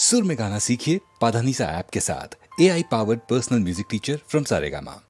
सुर में गाना सीखिए पाधानीसा ऐप के साथ। AI powered personal music teacher from Saregama.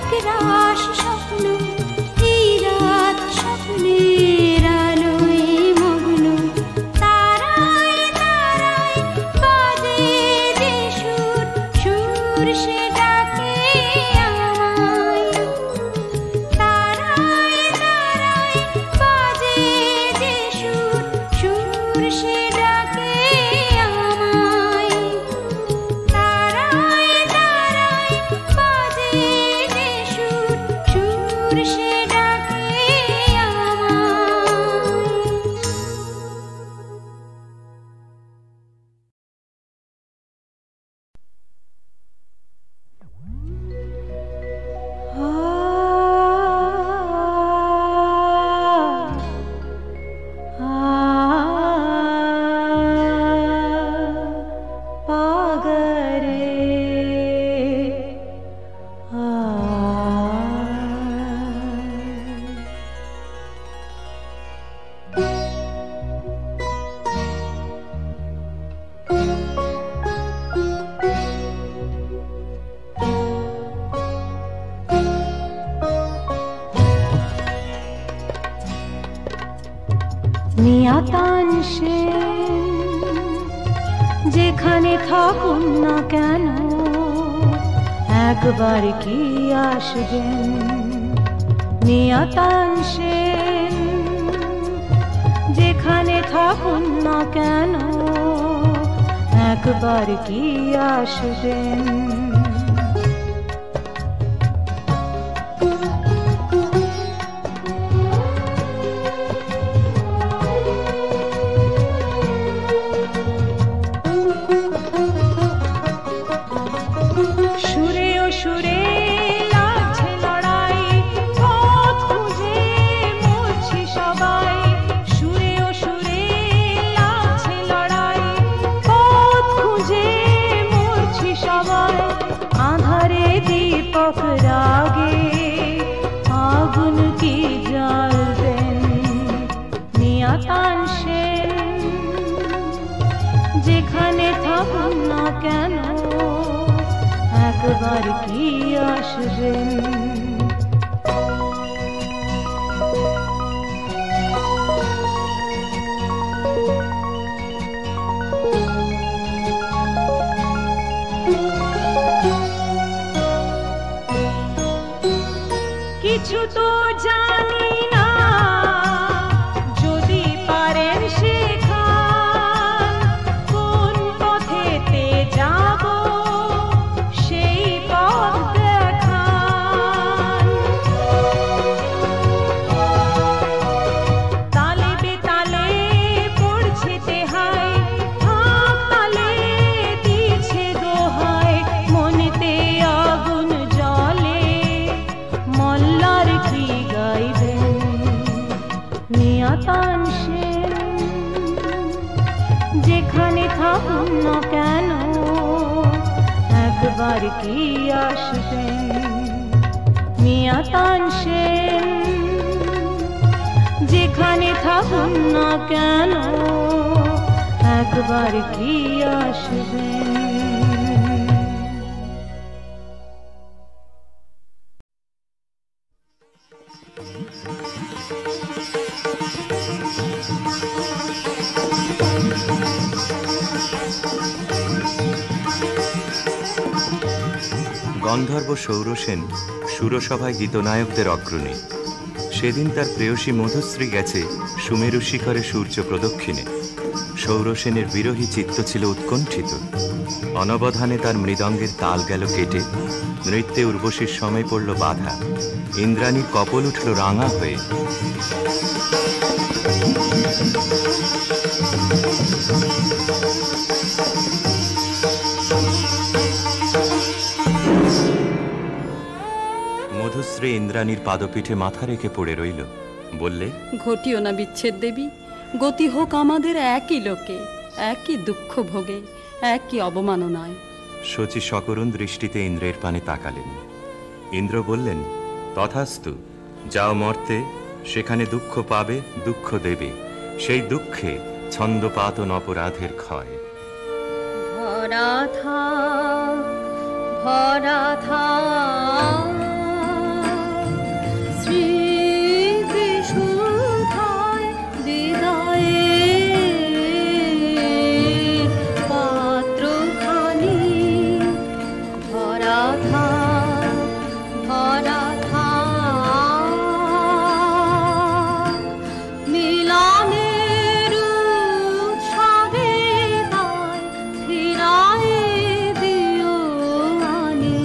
एक राश स्वप्न, ही रात स्वप्ने নিয়াতান সেন যেখানে থাকুন না কেন একবার কি আসবেন। নিয়াতান সেন যেখানে থাকুন না কেন একবার কি আসবেন। আগুন কি জ্বালবেন। নিয়াতান সেন যেখানে থাকুন না কেন একবার কি আসবেন। কিছু তো জানি না যদি পারেন শেখান কোন পথেতে যাব সেই পথ দেখান। তালে বেতালে পড়ছে তেহাই থাক তালে দিছে দোহাই মনেতে আগুন জ্বলে মল্লার কি গাইবেন। নিয়াতান সেন যেখানে থাকুন না কেন একবার কি আসবেন। নিয়াতান সেন যেখানে থাকুন না কেন একবার কি আসবেন। গন্ধর্ব সৌরসেন সুরসভায় গীতনায়কদের অগ্রণী। সেদিন তার প্রেয়সী মধুশ্রী গেছে সুমেরু শিখরে সূর্য প্রদক্ষিণে। সৌরসেনের বিরহী চিত্ত ছিল উৎকণ্ঠিত। অনবধানে তার মৃদঙ্গের তাল গেল কেটে, নৃত্যে উর্বশীর সময় পড়ল বাধা। ইন্দ্রাণীর কপল উঠল রাঙা হয়ে। মধুশ্রী ইন্দ্রাণীর পাদপীঠে মাথা রেখে পড়ে রইল। বললে, ঘটিও না বিচ্ছেদ দেবী, গতি হোক আমাদের একই লোকে, একই দুঃখ ভোগে, একই অবমাননায়। শচী সকরুণ দৃষ্টিতে ইন্দ্রের পানে তাকালেন। ইন্দ্র বললেন, তথাস্তু, যাও মর্তে, সেখানে দুঃখ পাবে, দুঃখ দেবে, সেই দুঃখে ছন্দপাতন অপরাধের ক্ষয়। ভরা থাক, ভরা থাক স্মৃতিসুধায় হৃদয়ের পাত্রখানি। ভরা থাক, ভরা থাক মিলনের উৎসবে তাই ফিরায়ে দিও আনি।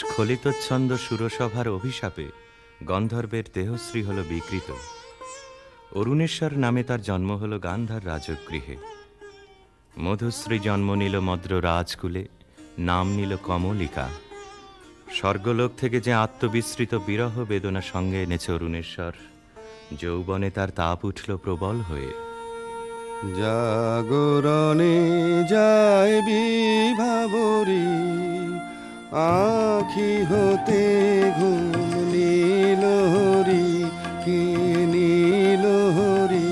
স্খলিতচ্ছন্দ সুরসভার অভিশাপে গন্ধর্বের দেহশ্রী হল বিকৃত। অরুণেশ্বর নামে তার জন্ম হল গান্ধার রাজগৃহে। মধুশ্রী জন্ম নিল মদ্র রাজকুলে, নাম নিল কমলিকা। স্বর্গলোক থেকে যে আত্মবিস্মৃত বিরহ বেদনা সঙ্গে এনেছে অরুণেশ্বর, যৌবনে তার তাপ উঠল প্রবল হয়ে। জাগরণে যায় বিভাবরী, আখি হতে ঘুম নীল হরি, কি নীল হরি।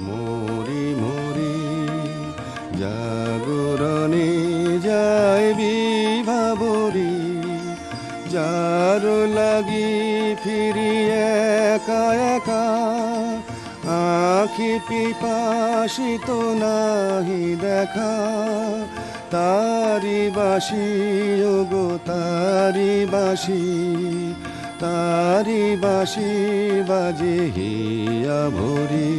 মরি মরি জাগরণে যায় বিভাবরী, যার লাগি ফিরি একা একা, আখি পিপাসিত নাহি দেখা। তারি বাসি ওগো তারি বাসি, তারি বাসি বাজে হিয়া ভরি।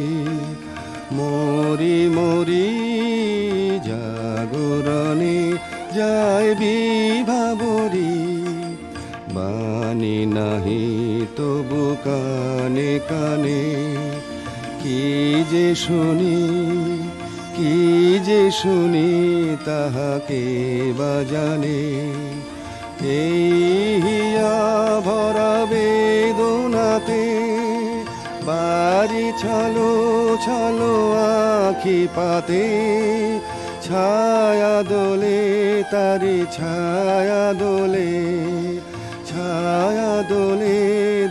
মরি মরি জাগরণে যায় বিভাবরী, বাণী নাহি তবু কানে কানে। কি যে শুনি, কি যে শুনি, তাহাকে বাজানে। এই হিয়া ভরা বেদনাতে বাড়ি ছলো ছলো আখি পাতে। ছায়া দোলে তারি ছায়া দোলে, ছায়া দোলে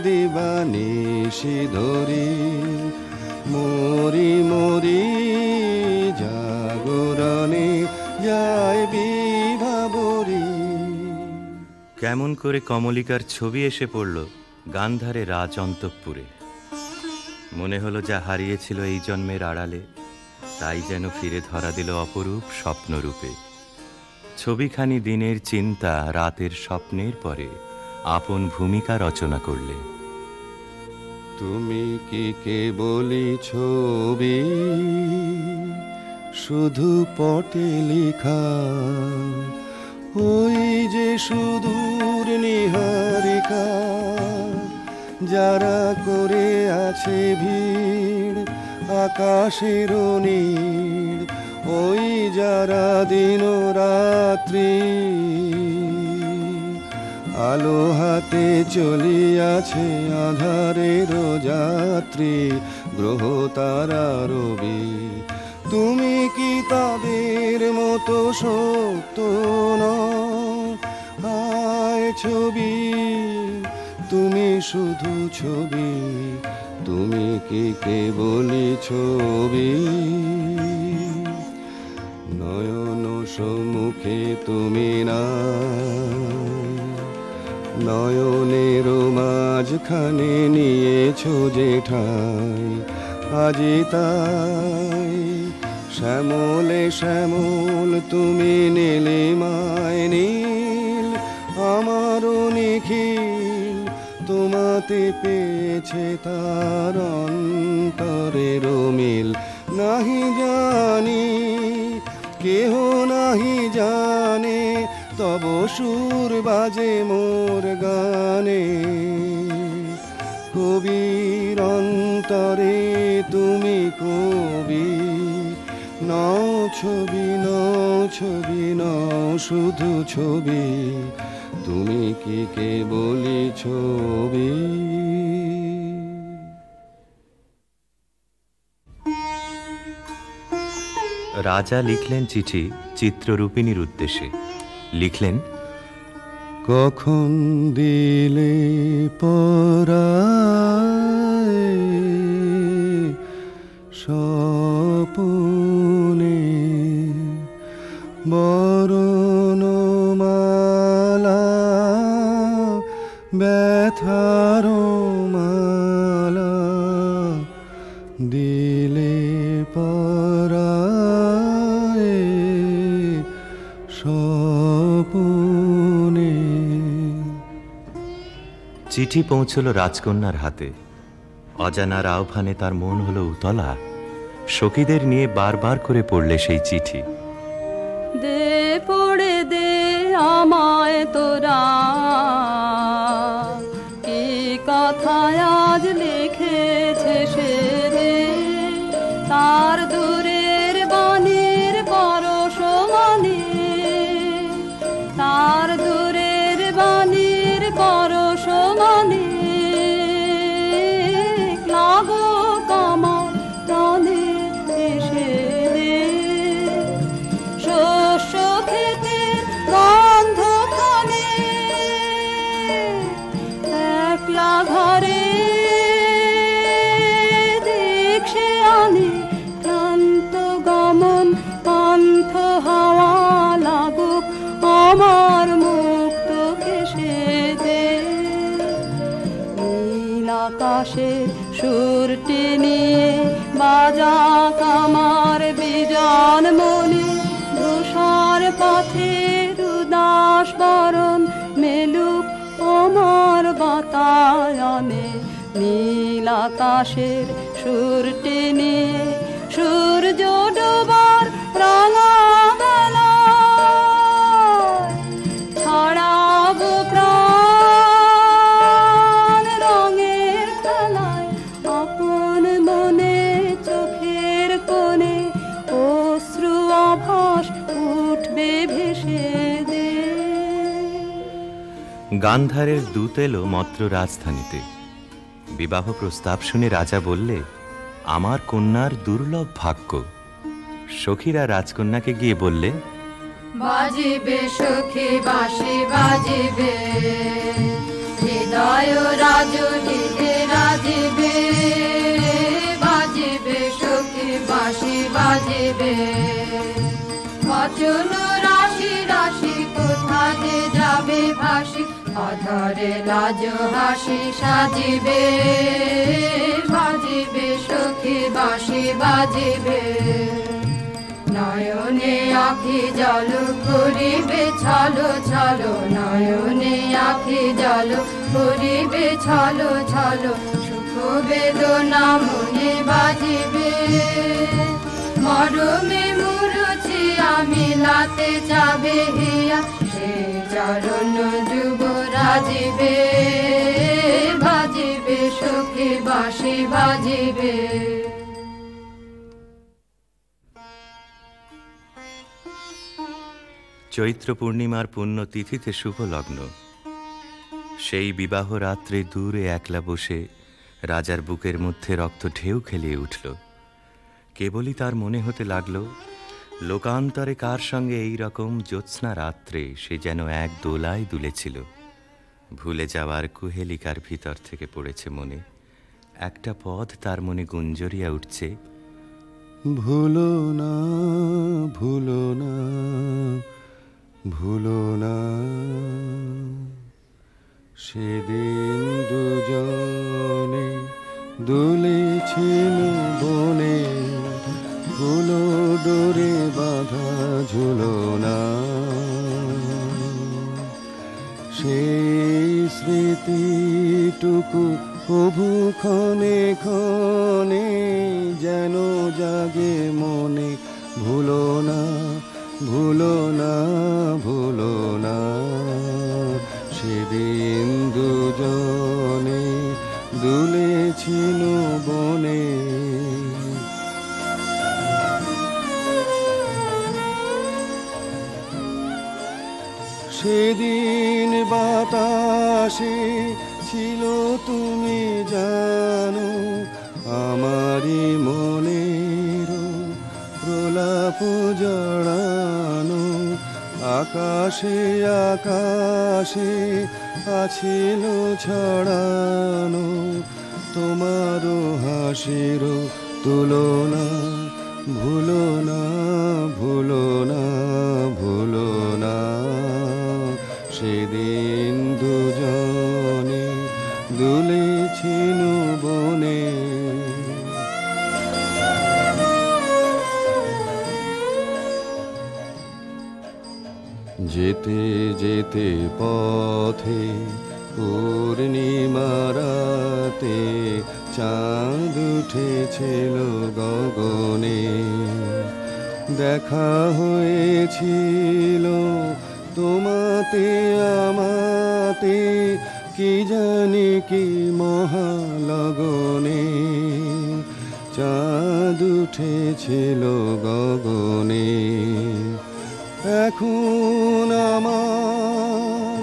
দিবানিশি ধরি। মরি মরি জাগরণে যায় বিভাবরী। কেমন করে কমলিকার ছবি এসে পড়ল গান্ধারে রাজ অন্তঃপুরে। মনে হলো যা হারিয়েছিল এই জন্মের আড়ালে, তাই যেন ফিরে ধরা দিল অপরূপ স্বপ্নরূপে। ছবিখানি দিনের চিন্তা, রাতের স্বপ্নের পরে আপন ভূমিকা রচনা করলে। তুমি কি কেবলই ছবি, শুধু পটে লেখা। ওই যে সুদূর নিহারিকা, যারা করে আছে ভিড় আকাশের নীড়। ওই যারা দিন রাত্রি আলো হাতে চলিয়াছে আধারের যাত্রী, গ্রহ তারা রবি। তুমি কি তাদের মতো সত্য নও? হায় ছবি, তুমি শুধু ছবি, তুমি কি কেবলই ছবি। নয়ন সম্মুখে তুমি না, নয়নের মাঝখানে নিয়েছো যে ঠাই। আজি তাই শ্যামলে শ্যামল তুমি নীলিমায় নীল, আমারও নিখিল তোমাতে পেয়েছে তার অন্তরের মিল। নাহি জানি কেহ নাহি জানে, তব সুর বাজে মোর গানে। কবির অন্তরে তুমি কবি, নও ছবি নও ছবি নও শুধু ছবি, তুমি কি কেবলই ছবি। রাজা লিখলেন চিঠি চিত্ররূপিণীর উদ্দেশ্যে। লিখলেন, কখন দিলে পরায় স্বপনে বরণমালা, ব্যথার মালা দিলে পরায় স্বপনে। চিঠি পৌঁছল রাজকন্যার হাতে। অজানার আহ্বানে তার মন হলো উতলা। সখীদের নিয়ে বারবার করে পড়লে সেই চিঠি। দে পড়ে দে আমায় তোরা পরশ মানে লাগো কামার প্রাণে এসে দে শস্য খেতে গন্ধ খানে একলা ঘরে দেখছে আনে ক্লান্ত গমন পান্থ হাওয়া লাগুক আমার মুক্ত কেশে দে নীল আকাশের সুরটি নিয়ে বাজা কামার বিজন মনে ধূসর পথের উদাস বরণ মেলুক আমার বাতায়নে নীল আকাশের সুরটি নিয়ে সূর্য ডোবার রাঙা বেলায় ছড়াবো প্রাণ রঙের খেলায় আপন মনে চোখের কোণে অশ্রু আভাস উঠবে ভেসে দে। গান্ধারের দূত এলো মত্র রাজধানীতে। বিবাহ প্রস্তাব শুনে রাজা বললে, আমার কন্যার দুর্লভ ভাগ্য। সখীরা রাজকন্যাকে গিয়ে বললে, বাজিবে সখী বাঁশি বাজিবে, হৃদয় রাজনীতে রাজিবে। বাজিবে সখী বাঁশি বাজিবে, বচন রাশি রাশি কোথা যে যাবে ভাসি, অধরে লাজ হাসি সাজিবে। বাজিবে সখী বাঁশি বাজিবে, নয়নে আখি জল করিবে ছলো ছলো, নয়নে আখি জল করিবে ছলো ছলো। সুখ বেদনা মনে বাজিবে, মরমে মুরুছি আমি লাতে যাবে হিয়া, সে চরণ যুব রাজিবে। বাজিবে সখী বাঁশি বাজিবে। চৈত্র পূর্ণিমার পুণ্য তিথিতে শুভ লগ্ন। সেই বিবাহ রাত্রে দূরে একলা বসে রাজার বুকের মধ্যে রক্ত ঢেউ খেলিয়ে উঠল। কেবলই তার মনে হতে লাগল, লোকান্তরে কার সঙ্গে এই রকম জ্যোৎস্না রাত্রে সে যেন এক দোলায় দুলেছিল। ভুলে যাওয়ার কুহেলিকার ভিতর থেকে পড়েছে মনে একটা পদ, তার মনে গুঞ্জরিয়া উঠছে, ভুলো না ভুলো না ভুলো না, সেদিন দুজনে দুলেছিল বনে, ফুলো ডোরে বাঁধা ঝুলো না। সেই স্মৃতিটুকু প্রভু ক্ষণে ক্ষণে যেন জাগে মনে, ভুলো না ভুলো না ভুলো না, সেদিন দুজনে দুলেছিল বনে। সেদিন বাতাসে ছিল তুমি জানো, আমারই মনের প্রলাপ জড়ানো। আকাশে আকাশে আছিল ছড়ানো, তোমারও হাসির তুলনা। ভুলো না ভুলো না ভুলো না, সেদিন দুজনে দুলেছিল বনে। যেতে যেতে পথে পূর্ণিমা রাতে চাঁদ উঠেছিল গগনে। দেখা হয়েছিল তোমাতে আমাতে, কি জানি কি মহালগনে। চাঁদ উঠেছিল গগনে। এখন আমার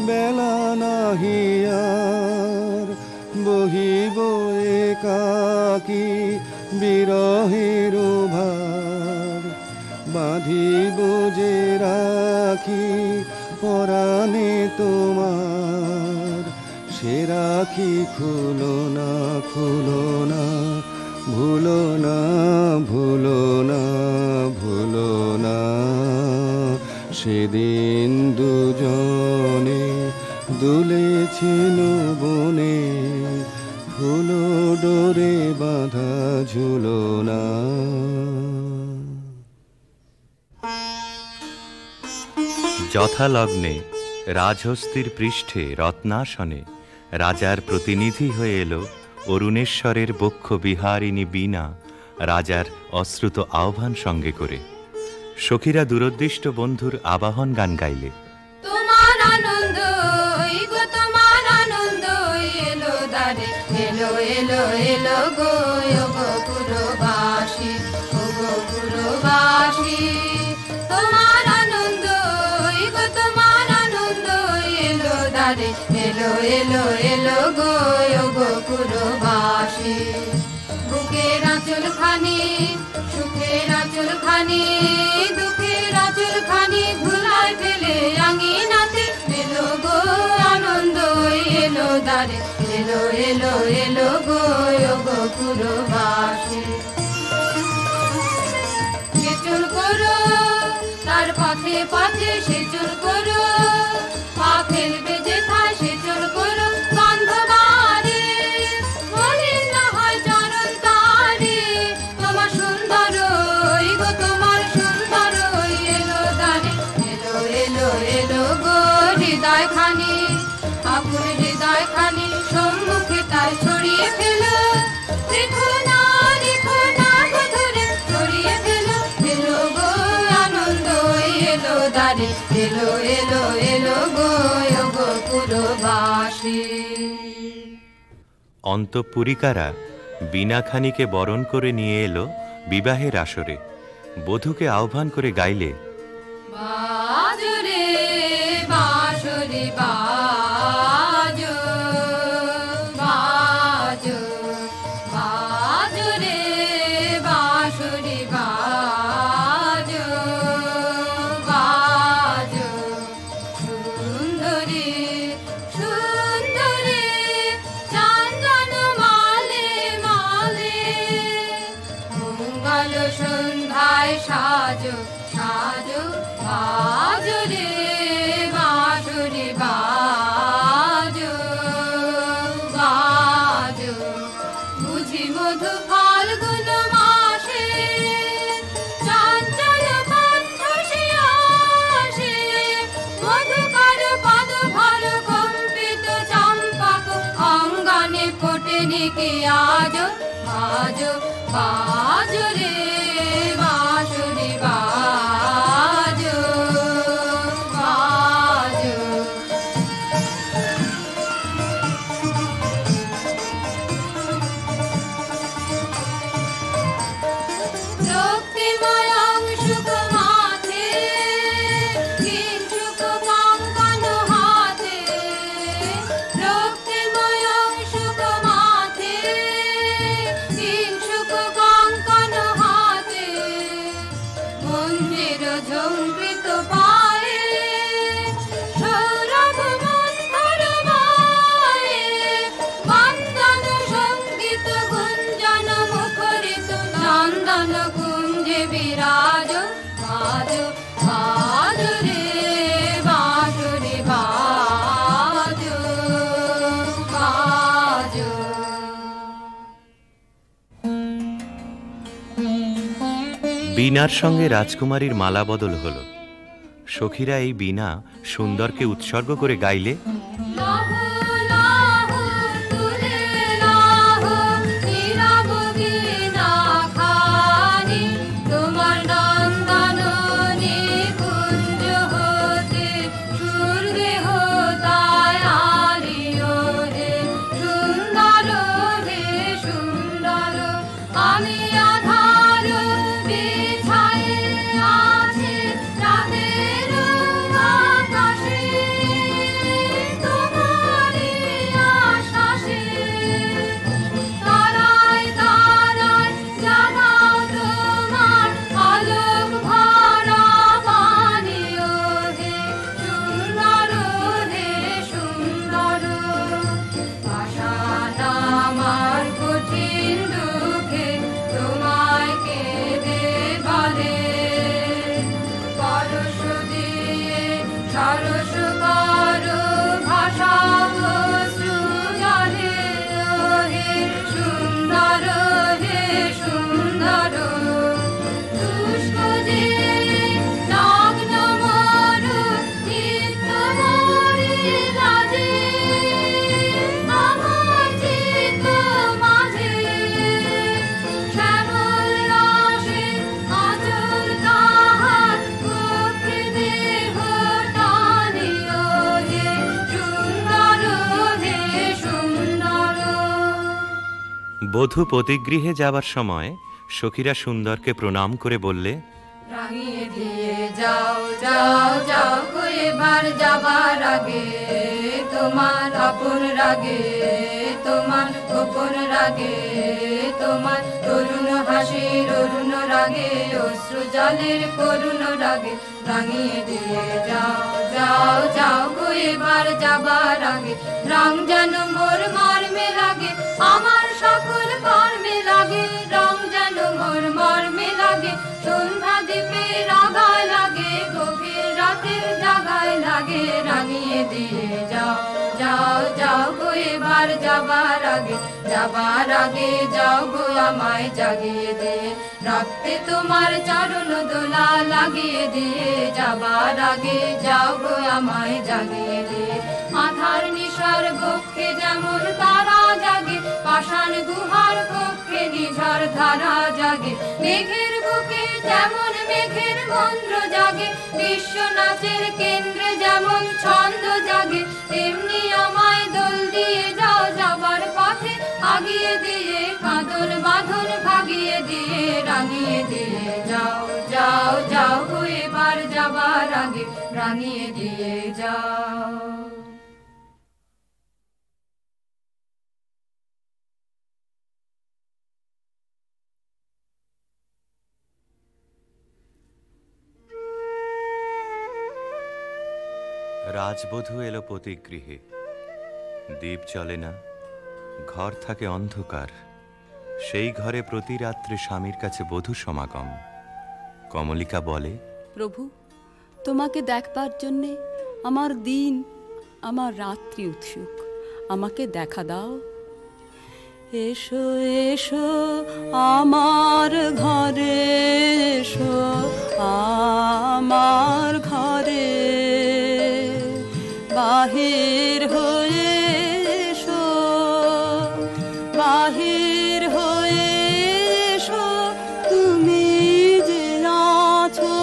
বেলা না নাহিয়ার বহিব একাকী বিরহের ভার বাঁধিব যে রাখি পরাণে তোমার সে রাখি খুলো না খুলো না ভুলো না ভুলো না ভুলো না সেদিন দুজনে দুলেছিল বনে ফুলো ডোরে বাঁধা ঝুলো না। যথালগ্নে রাজহস্তির পৃষ্ঠে রত্নাসনে রাজার প্রতিনিধি হয়ে এলো অরুণেশ্বরের বক্ষ বিহারিণী বীণা রাজার অশ্রুত আহ্বান সঙ্গে করে। সখীরা দূরদৃষ্ট বন্ধুর আবাহন গান গাইলে। তোমার আনন্দ গো তোমার আনন্দ এলো দারে এলো এলো এলো গো পুরবাসী ও গো পুরবাসী তোমার আনন্দ গো তোমার আনন্দ এলো দারে এলো এলো এলো গো পুরবাসী বুকের আঁচল খানি সুখের আঁচল খানি দুঃখের আঁচল খানি ধুলায় ফেলে আঙিনাতে এলো গো আনন্দ এলো দারে এলো এলো এলো গো পুরবাসী সেচন করো তার পথে পথে সেচন করো পা ফেলবে যেথায় সেচন করো গন্ধবারে মলিন না হয় চরণ তারে তোমার সুন্দর গো তোমার সুন্দর এলো দারে এলো এলো এলো গো হৃদয় খানি আকুল হৃদয় খানি সম্মুখে তাই ছড়িয়ে ফেলো দেখো না গো ধরে ছড়িয়ে ফেলো এলো গো আনন্দ এলো দারে এলো এলো এলো গো পুরবাসী। অন্তঃপুরিকারা বীণাখানিকে বরণ করে নিয়ে এলো বিবাহের আসরে। বধূকে আহ্বান করে গাইলে। বাজো রে বাঁশরি বাজো বাজো বাজো রে বাঁশরি বাজো বাজো সুন্দরী সুন্দরী চন্দন মালে মালে মঙ্গল সন্ধ্যায় সাজো সাজো বাজো রে বাঁশরি বাজো বাজো বুঝি মধু ফাল্গুন মাসে চঞ্চল কণ্ঠ সে আসে মধুকর পদ ভর কম্পিত চম্পক অঙ্গনে ফোটেনি কি আজো আজো বাজো রে বাঁশরি বাজো বাজো রক্তিময় অংশুক মাথে কিঞ্চুক কঙ্কণ হাতে রক্তিময় অংশুক মাথে কিঞ্চুক কঙ্কণ হাতে মন্দির ঝঙ্কৃত পায়ে সৌরভ মন্থর মায়ে বন্দন সঙ্গীত গুঞ্জন মুখরিত নন্দন কুঞ্জে বিরাজ বাজো বাজো রে বাঁশরি বাজো বাজো। বীণার সঙ্গে রাজকুমারীর মালা বদল হলো। সখীরা এই বীণা সুন্দরকে উৎসর্গ করে গাইলে। লাহো লাহো তুলে লাহো নীরব বীণা খানি তোমার নন্দন নিকুঞ্জ হতে সুরদেহ তাই আলিও হে সুন্দর আমি আধার বিছায়ে আছে রাতের আকাশে তোমার বধূ পতিগৃহে যাবার সময় সখীরা সুন্দরকে প্রণাম করে বললে, রাঙিয়ে দিয়ে যাও যাও যাও গো এবার যাবার আগে, তোমার আপন রাগে তোমার গোপন রাগে, তোমার তরুণ হাসির অরুণ রাগে অশ্রু জলের করুণ রাগে। রাঙিয়ে দিয়ে যাও যাও যাও গো এবার যাবার আগে, রং যেন মোর মর্মে লাগে আমার সকল কর্মে লাগে, রং যেন মোর মর্মে লাগে সন্ধ্যা দ্বীপের আগায় লাগে, গভীর রাতের জাগায় লাগে। রাঙিয়ে দিয়ে যাও যাও যাও গো এবার যাবার আগে, যাবার আগে যাও গো আমায় জাগিয়ে দিয়ে, রক্তে তোমার চরণ দোলা লাগিয়ে দিয়ে, যাবার আগে যাও গো আমায় জাগিয়ে দিয়ে। আধার নিশার বক্ষে যেমন তারা জাগে, পাষাণ গুহার কক্ষে নিঝড় ধারা জাগে, মেঘের বুকে যেমন মেঘের মন্ত্র জাগে, বিশ্ব নাচের কেন্দ্রে যেমন ছন্দ জাগে, তেমনি আমায় দোল দিয়ে যাও যাবার পথে আগিয়ে দিয়ে, কাঁদন বাঁধন ভাগিয়ে দিয়ে। রাঙিয়ে দিয়ে যাও যাও যাও গো এবার যাবার আগে, রাঙিয়ে দিয়ে যাও। রাজবধূ এলো পতিগৃহে, দীপ জ্বলে না, ঘর থাকে অন্ধকার। সেই ঘরে প্রতি রাত্রে স্বামীর কাছে বধূ সমাগম। কমলিকা বলে, প্রভু, তোমাকে দেখবার জন্যে আমার দিন আমার রাত্রি উৎসুক, আমাকে দেখা দাও। এসো এসো আমার ঘরে, এসো আমার ঘরে, বাহির হয়ে এসো, বাহির হয়ে এসো, তুমি যে আছো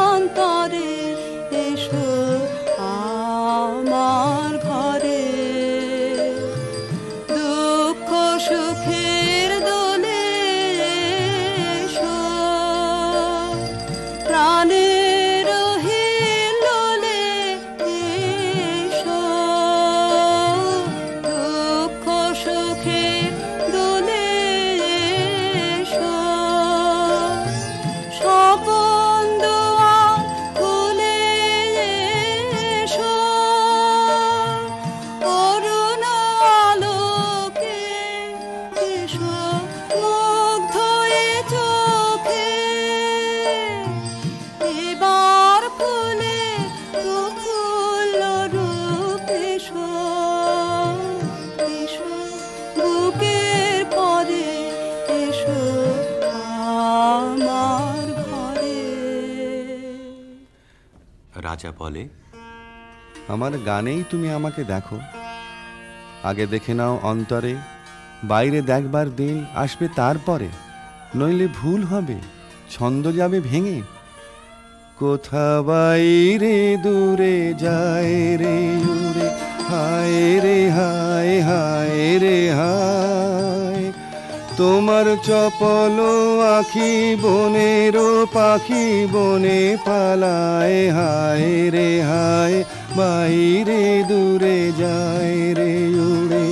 অন্তরে, এসো আমার ঘরে। দুঃখ সুখের দোলে এসো, প্রাণের হিলোলে এসো, দুঃখ সুখের দোলে এসো, স্বপন দুয়ার খুলে এসো, অরুণ আলোকে এসো, মুগ্ধ এ চোখে, এবার ফুলে প্রফুল্ল রূপ এসো, এসো বুকের পরে, এসো আমার ঘরে। রাজা বলে, আমার গানেই তুমি আমাকে দেখো, আগে দেখে নাও অন্তরে, বাইরে দেখবার দিন আসবে তারপরে, নইলে ভুল হবে, ছন্দ যাবে ভেঙে। কোথা বাইরে দূরে যায় রে উড়ে, হায় রে হায়, হায় রে হায়, তোমার চপল আখি বনের পাখি বনে পালায়, হায় রে হায়, বাইরে দূরে যায় রে উড়ে।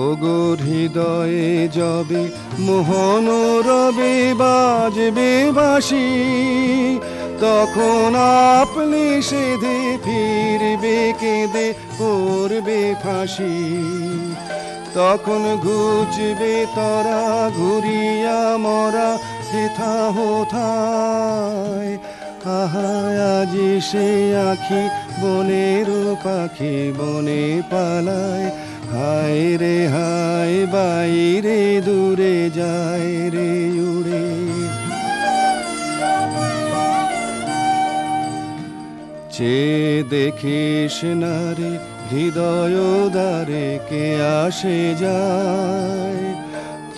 ওগো হৃদয়ে যবে মোহন রবে বাজবে বাঁশি, তখন আপনি সেধে ফিরবে কেঁদে করবে ফাঁসি, তখন ঘুচবে তরা ঘুরিয়া মরা হেথা হোথায়। আহা আজি সে আখি বনের পাখি বনে পালায়, হায় রে হায়, বাইরে দূরে যায় রে উড়ে। চেয়ে দেখিস না রে হৃদয় দ্বারে কে আসে যায়,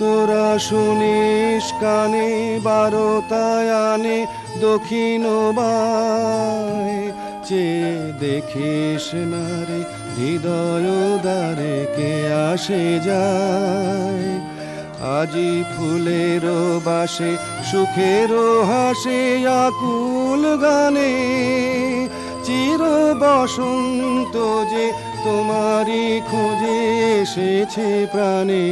তোরা শুনিস কানে, বারোটায় আনে দক্ষিণ বাই। চেয়ে দেখিস না রে হৃদয় দ্বারে কে আসে যায়। আজি ফুলের বাসে সুখের হাসে আকুল গানে, চির বসন্ত যে তোমারই খোঁজে এসেছে প্রাণে।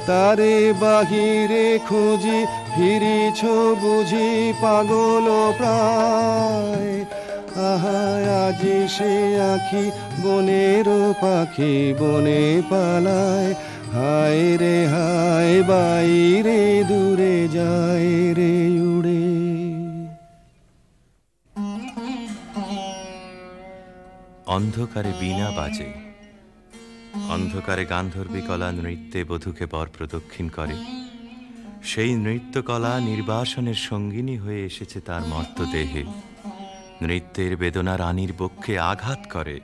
তারে বাহিরে খুঁজি ফিরিছ বুঝি পাগল প্রায়। আহা আজি সে আখি বনের পাখি বনে পালায়। হায় রে হায় বাইরে দূরে যায় রে উড়ে। অন্ধকারে বীণা বাজে, অন্ধকারে গান্ধর্বী কলা নৃত্যে বধূকে বর প্রদক্ষিণ করে। সেই নৃত্যকলা নির্বাসনের সঙ্গিনী হয়ে এসেছে তার মর্তদেহে। নৃত্যের বেদনা রানীর বক্ষে আঘাত করে।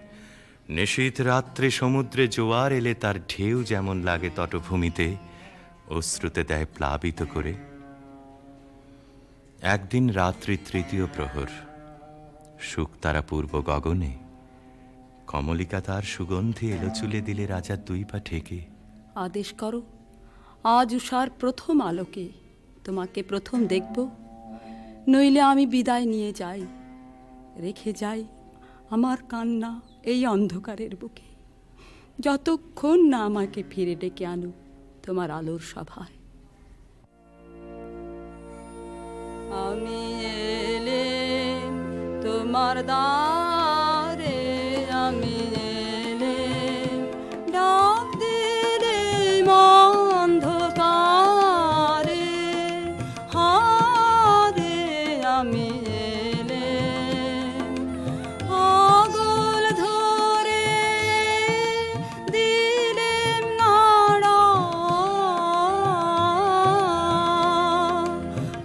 নিশীথ রাত্রে সমুদ্রে জোয়ার এলে তার ঢেউ যেমন লাগে তটভূমিতে, অশ্রুতে দেয় প্লাবিত করে। একদিন রাত্রি তৃতীয় প্রহর, শুকতারা পূর্ব গগনে, কমলিকা তার সুগন্ধি এলো চুলে দিলে রাজার দুই পা ঠেকে। আদেশ করো, আজ উষার প্রথম আলোকে তোমাকে প্রথম দেখব, নইলে আমি বিদায় নিয়ে যাই, রেখে যাই আমার কান্না এই অন্ধকারের বুকে, যতক্ষণ না আমাকে ফিরে ডেকে আনো তোমার আলোর সভায়। আমি এলেম তোমার দ্বারে, আমি এলেম ডাক দিলেম অন্ধকারে, হারে আমি এলেম পাগল ধরে দিলেম নাড়া।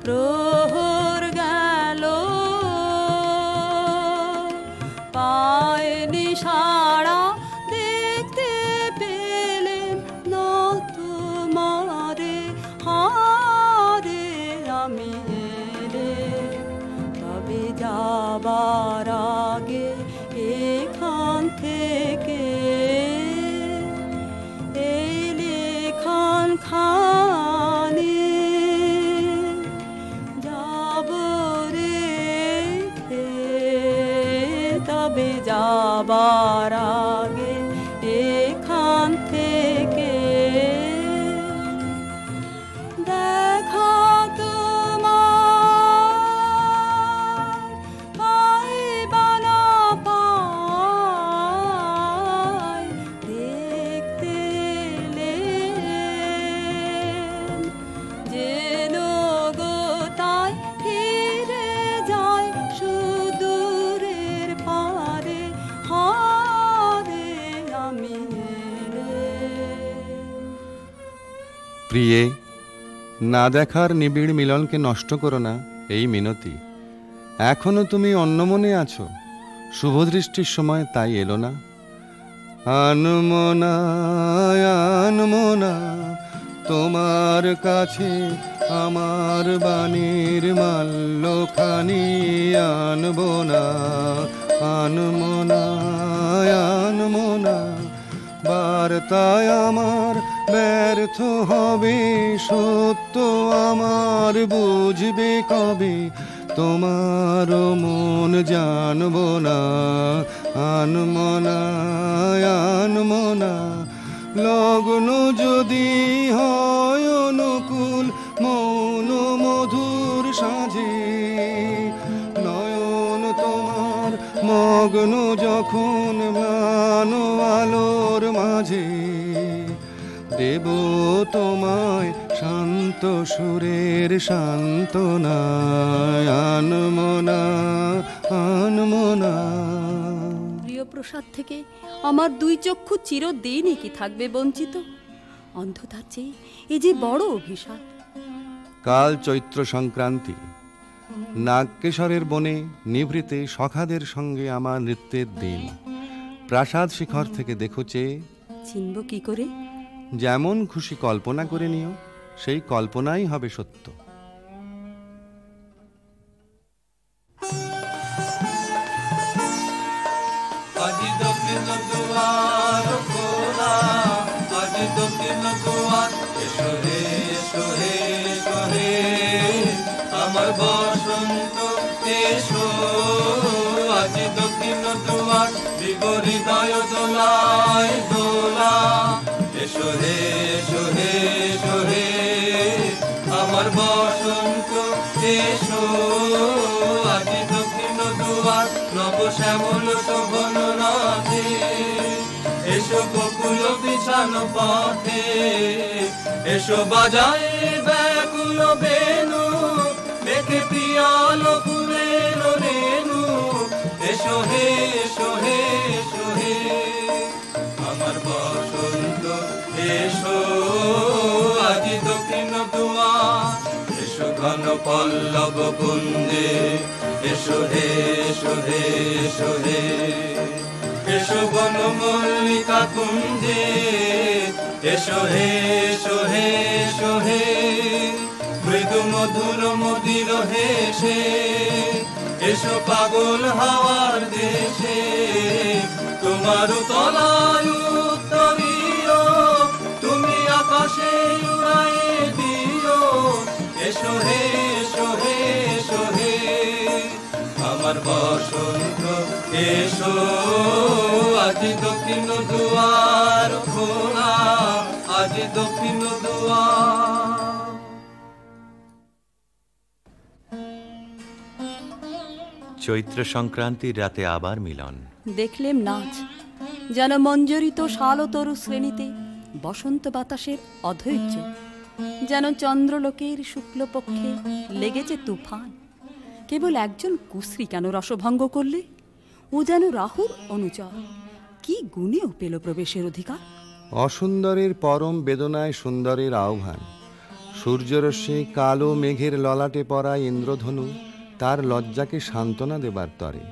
প্রহর গেল পায়নি সাড়া, দেখতে পেলেন না তোমারে, হারে আমি এলেম তবে যাবার আগে এখান থেকে এলে খান খানে যাব রেখে, তবে যাবার আগে এখান থেকে দেখা তোমার পাইবা না পাই, দেখতে এলেন যেন গো তাই ফিরে যায় সুদূরের পারে, হারে আমি এলেম। প্রিয়ে, না দেখার নিবিড় মিলনকে নষ্ট করো না এই মিনতি। এখনো তুমি অন্যমনে আছো, শুভদৃষ্টির সময় তাই এলো না। আনমনা আনমনা তোমার কাছে আমার বাণীর মাল্যখানি আনবো না। আনমনা আনমনা বার্তায় আমার ব্যর্থ হবে, সত্য আমার বুঝবে কবে, তোমার মন জানবো না। আনমনা আনমনা লগ্ন যদি হয় অনুকূল মৌন মধুর সাজে, নয়ন তোমার মগ্ন যখন ম্লান আলোর মাঝে, দেব তোমায় শান্ত সুরের সান্ত্বনা। আনমনা আনমনা। প্রিয় প্রসাদ থেকে আমার দুই চক্ষু চিরদিনই কি থাকবে বঞ্চিত? অন্ধতার চেয়ে এ যে বড় অভিশাপ। কাল চৈত্র সংক্রান্তি, নাগকেশরের বনে নিভৃতে সখাদের সঙ্গে আমার নৃত্যের দিন। প্রাসাদ শিখর থেকে দেখো চেয়ে, চিনব কি করে? যেমন খুশি কল্পনা করে নিও, সেই কল্পনাই হবে সত্য। আজি দক্ষিণ দুয়ার খোলা, আজি দক্ষিণ দুয়ার, এসো হে এসো হে এসো হে আমার বসন্ত এসো। আজি দক্ষিণ দুয়ার দিব হৃদয় দোলায় দোলা, এসো হে এসো হে এসো হে আমার বসন্ত এসো। আজি দক্ষিণ দুয়ার নব শ্যামল শোভন রাধে, এসো বকুল বিছানো পথে, এসো বাজায় ব্যাকুল বেনু, মেঘে পিয়াল ফুলের রেণু, এসো হে এসো হে এসো হে আমার বসন্ত এসো। আজি দক্ষিণ দুয়ার, এসো ঘন পল্লব কুঞ্জে, এসো হে এসো হে এসো হে এসো বন মল্লিকা কুঞ্জে, এসো হে এসো হে এসো হে মৃদু মধুর মদির হেসে, এসো পাগল হাওয়ার দেশে, তোমার তলায় উত্তরীয় তুমি আকাশে উড়াই দিও, এসো হে এসো হে এসো হে আমার বসন্ত এসো। আজি দক্ষিণ দুয়ার খোলা, আজি দক্ষিণ দুয়ার। চৈত্র সংক্রান্তির রাতে আবার মিলন। দেখলেম নাচ, যেন মঞ্জরিত শালতরু শ্রেণীতে বসন্ত বাতাসের অধৈর্য, যেন চন্দ্রলোকের শুক্লপক্ষে লেগেছে তুফান। কেবল একজন কুশ্রী কেন রসভঙ্গ করলে? ও যেন রাহুর অনুচর, কি গুণেও পেল প্রবেশের অধিকার। অসুন্দরের পরম বেদনায় সুন্দরের আহ্বান। সূর্যরশ্মি কালো মেঘের ললাটে পড়া ইন্দ্রধনু তার লজ্জাকে সান্ত্বনা দেবার তরে।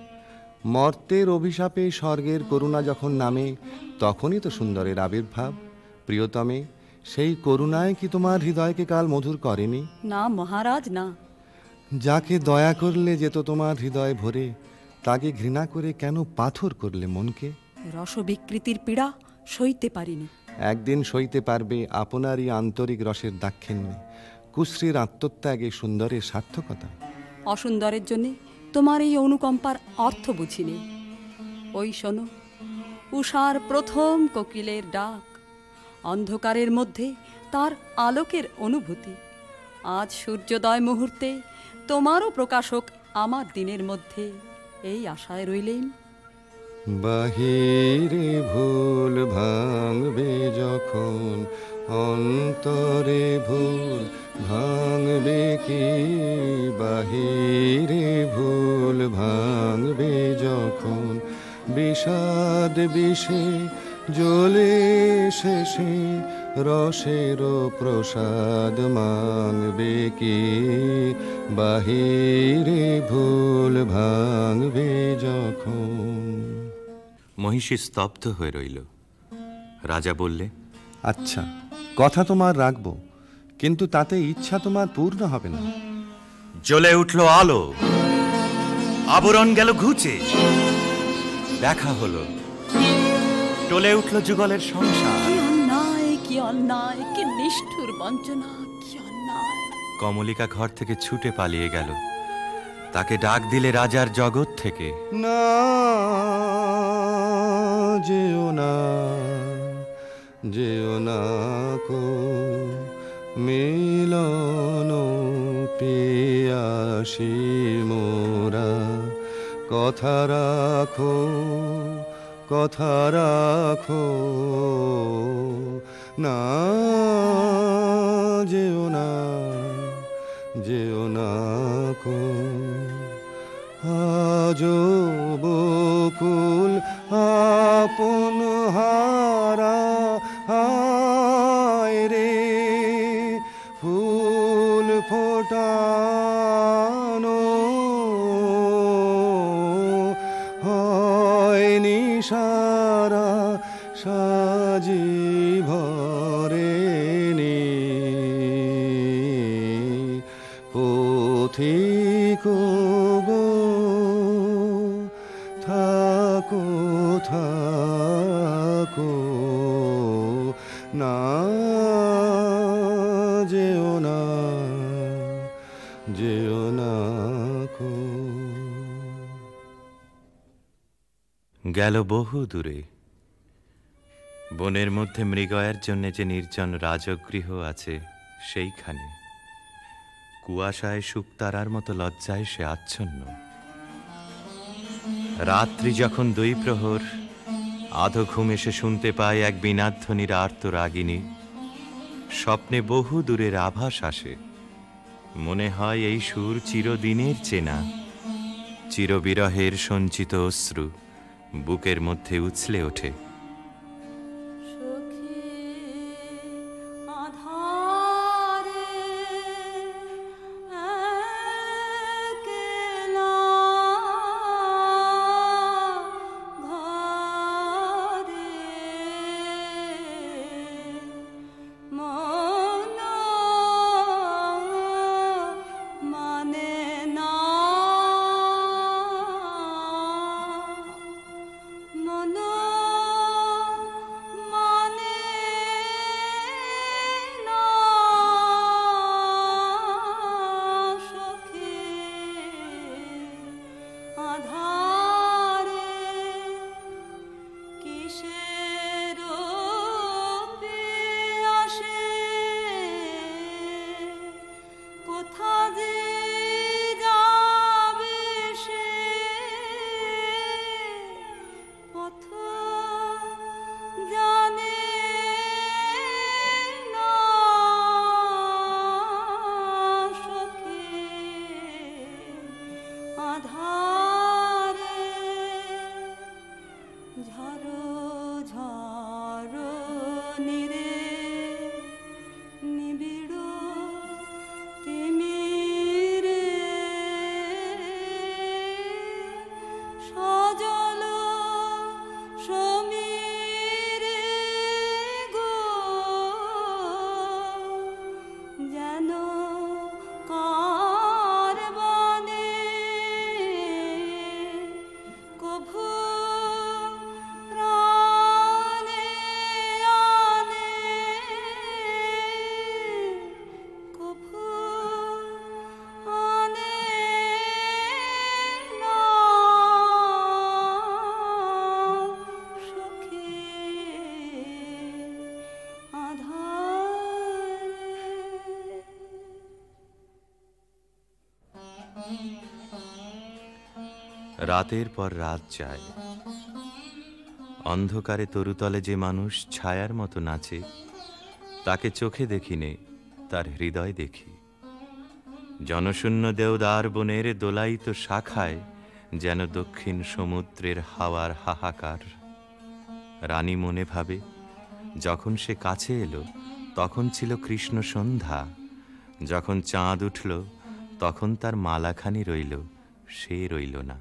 মর্তের অভিশাপে স্বর্গের করুণা যখন নামে, তখনই তো সুন্দরের আবির্ভাব। প্রিয়তমে, সেই করুণায় কি তোমার হৃদয়কে কাল মধুর করেনি? না মহারাজ, না। যাকে দয়া করলে যেত তোমার হৃদয় ভরে, তাকে ঘৃণা করে কেন পাথর করলে মনকে? রসবিকৃতির পীড়া সইতে পারিনি। একদিন সইতে পারবে আপনারই আন্তরিক রসের দাক্ষিণ্যে, কুশ্রীর আত্মত্যাগে সুন্দরের সার্থকতা। অসুন্দরের জন্যে তোমার এই অনুকম্পার অর্থ বুঝিনি। ওই শোনো, উষার প্রথম কোকিলের ডাক, অন্ধকারের মধ্যে তার আলোকের অনুভূতি। আজ সূর্যোদয় মুহূর্তে তোমারও প্রকাশক আমার দিনের মধ্যে, এই আশায় রইলেন। বাহিরে ভুল ভাঙবে যখন, অন্তরে ভুল ভাঙবে কি? বাহিরে ভুল ভাঙবে যখন, বিষাদ বিষে জ্বলে শেষে রসের প্রসাদ মাংবে কি? বাহিরে ভুল ভাঙবে যখন। মহিষী স্তব্ধ হয়ে রইল। রাজা বললে, আচ্ছা, কথা তোমার রাখবো, কিন্তু তাতে ইচ্ছা তোমার পূর্ণ হবে না। জ্বলে উঠল আলো, আবরণ গেল ঘুচে, দেখা হলো, টলে উঠল যুগলের সংসার। কি অন্যায়, কি অন্যায়, কি নিষ্ঠুর বঞ্চনা, কি অন্যায়। কমলিকা ঘর থেকে ছুটে পালিয়ে গেল। তাকে ডাক দিলে রাজার জগৎ থেকে, না যেও না, যেও না কো মিলন পিয়াসী মোরা। কথা রাখো, কথা রাখো, না যেও না, যেও না কো। আজো বকুল আপন হারা, হায় রে ফুল ফোটানো হয় নিশারা সাজি ভরে। থেকো গো, থাকো থাকো, না যেও না, যেও না কো। গেল বহু দূরে। বনের মধ্যে মৃগয়ার জন্য যে নির্জন রাজগৃহ আছে সেইখানে কুয়াশায় শুকতারার মতো লজ্জায় সে আচ্ছন্ন। রাত্রি যখন 2 প্রহর, আধো ঘুম এসে শুনতে পায় এক বীণাধ্বনির আর্ত রাগিনী। স্বপ্নে বহু দূরের আভাস আসে, মনে হয় এই সুর চিরদিনের চেনা। চিরবিরহের সঞ্চিত অশ্রু বুকের মধ্যে উছলে ওঠে। রাতের পর রাত যায়, অন্ধকারে তরুতলে যে মানুষ ছায়ার মতো নাচে, তাকে চোখে দেখিনে, তার হৃদয় দেখি। জনশূন্য দেওদার বনের দোলায়িত শাখায় যেন দক্ষিণ সমুদ্রের হাওয়ার হাহাকার। রানী মনে ভাবে, যখন সে কাছে এলো তখন ছিল কৃষ্ণ সন্ধ্যা, যখন চাঁদ উঠল তখন তার মালাখানি রইল, সে রইল না।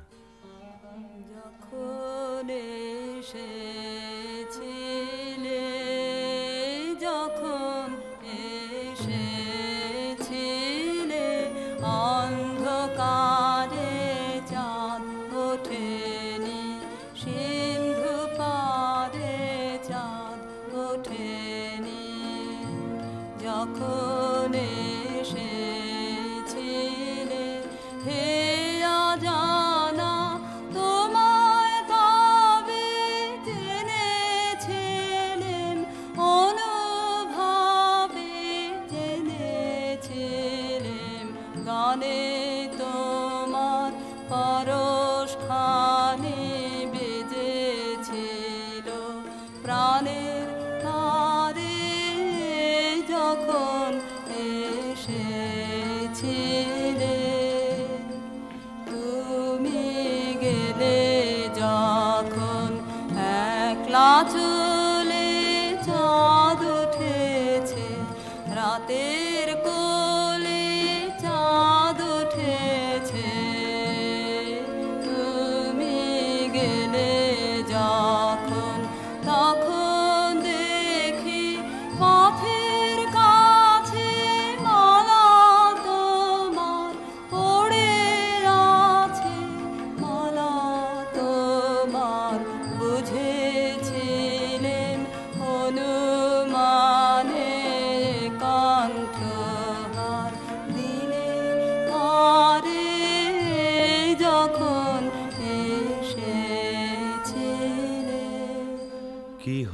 তুমি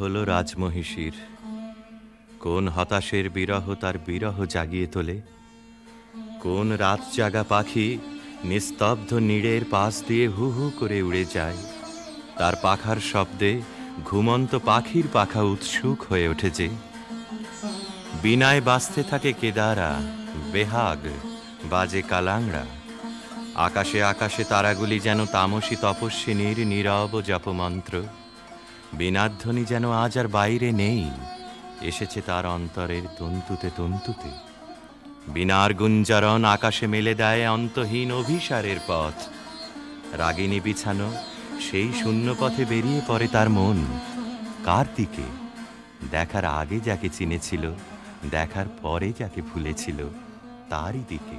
হলো রাজমহিষীর? কোন হতাশের বিরহ তার বিরহ জাগিয়ে তোলে? কোন রাত জাগা পাখি নিস্তব্ধ নীড়ের পাশ দিয়ে হু হু করে উড়ে যায়? তার পাখার শব্দে ঘুমন্ত পাখির পাখা উৎসুক হয়ে উঠেছে। বিনায় বাজতে থাকে কেদারা, বেহাগ বাজে কালাংড়া। আকাশে আকাশে তারাগুলি যেন তামসী তপস্বিনীর নীরব জপমন্ত্র। বীণাধ্বনি যেন আজ আর বাইরে নেই, এসেছে তার অন্তরের তন্তুতে তন্তুতে। বীণার গুঞ্জরণ আকাশে মেলে দেয় অন্তহীন অভিসারের পথ। রাগিনী বিছানো সেই শূন্য পথে বেরিয়ে পড়ে তার মন। কার দিকে? দেখার আগে যাকে চিনেছিল, দেখার পরে যাকে ভুলেছিল, তারই দিকে।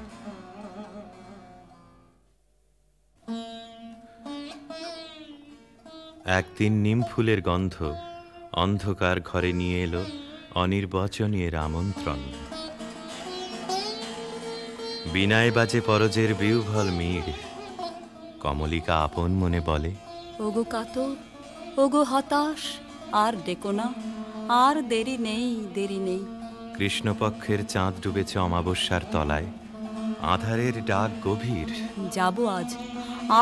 একদিন নিম ফুলের গন্ধ অন্ধকার ঘরে নিয়ে এলো অনির্বচনীয় আমন্ত্রণ। বিনায় বাজে পরজের বিউভল মীর। কমলিকা আপন মনে বলে, ওগো কাতর, ওগো হতাশ, আর ডেকো না, আর দেরি নেই, দেরি নেই। কৃষ্ণপক্ষের চাঁদ ডুবেছে অমাবস্যার তলায়, আধারের ডাক গভীর। যাব আজ,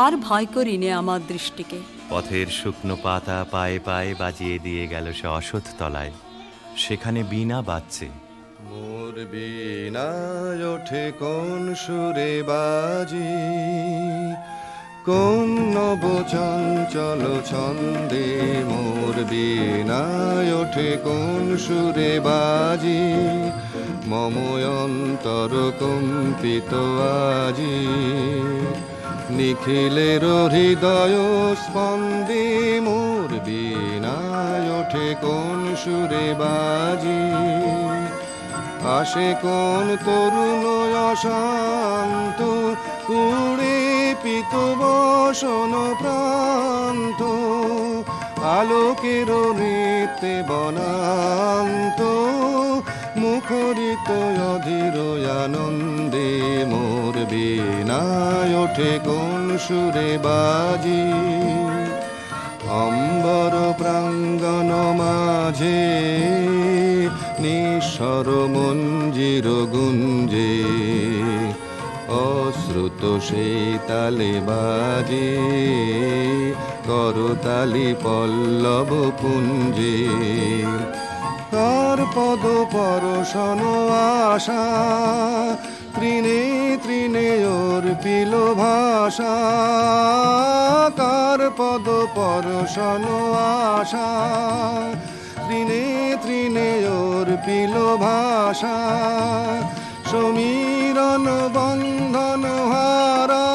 আর ভয় করি নে আমার দৃষ্টিকে। পথের শুকনো পাতা পায়ে পায়ে বাজিয়ে দিয়ে গেল সে অসৎ তলায়। সেখানে বীণা বাজছে। মোর বীণায় ওঠে কোন সুরে বাজি, কোন নব চঞ্চল ছন্দে। মোর বীণায় ওঠে কোন সুরে বাজি, মম অন্তর কম্পিত আজি। নিখিলের হৃদয় স্পন্দে মোর বীণায় ওঠে কোন সুরে বাজি। আসে কোন তরুণ অশান্ত, উড়ে পিত বসন প্রান্ত। আলোকের নৃত্যে বনান্ত, মুখরিত অধীর আনন্দে। মোর বীণায় ওঠে কোন সুরে বাজি, অম্বর প্রাঙ্গণ মাঝে নিঃস্বর মঞ্জির গুঞ্জে। অশ্রুত সেই তালে বাজে, করতালি পল্লব পুঞ্জে। কার পদ পরশন আশা, তৃণে তৃণে অর্পিল ভাষা। কার পদ পরশন আশা, তৃণে তৃণে অর্পিল ভাষা। সমীরণ বন্ধন হারা,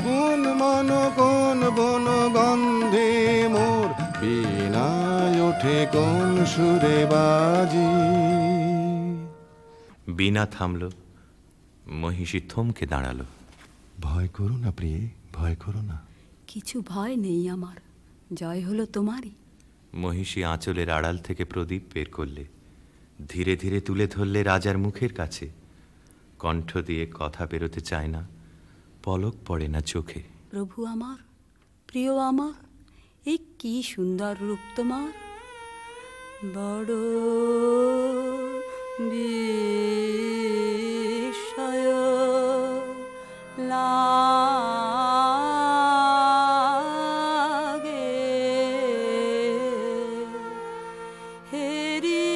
কোন মন কোন বন গন্ধে। মোর বীণায় ওঠে কোন সুরে বাজি। বীণা থামল, মহিষী থমকে দাঁড়ালো। ভয় করো না প্রিয়ে, ভয় করো না। কিছু ভয় নেই আমার, জয় হলো তোমারই। মহিষী আঁচলের আড়াল থেকে প্রদীপ বের করলে, ধীরে ধীরে তুলে ধরলে রাজার মুখের কাছে। কণ্ঠ দিয়ে কথা বেরোতে চায় না, পলক পড়ে না চোখে। প্রভু আমার, প্রিয় আমার, এই কি সুন্দর রূপ তোমার। বড় বিস্ময় লাগে, হেরি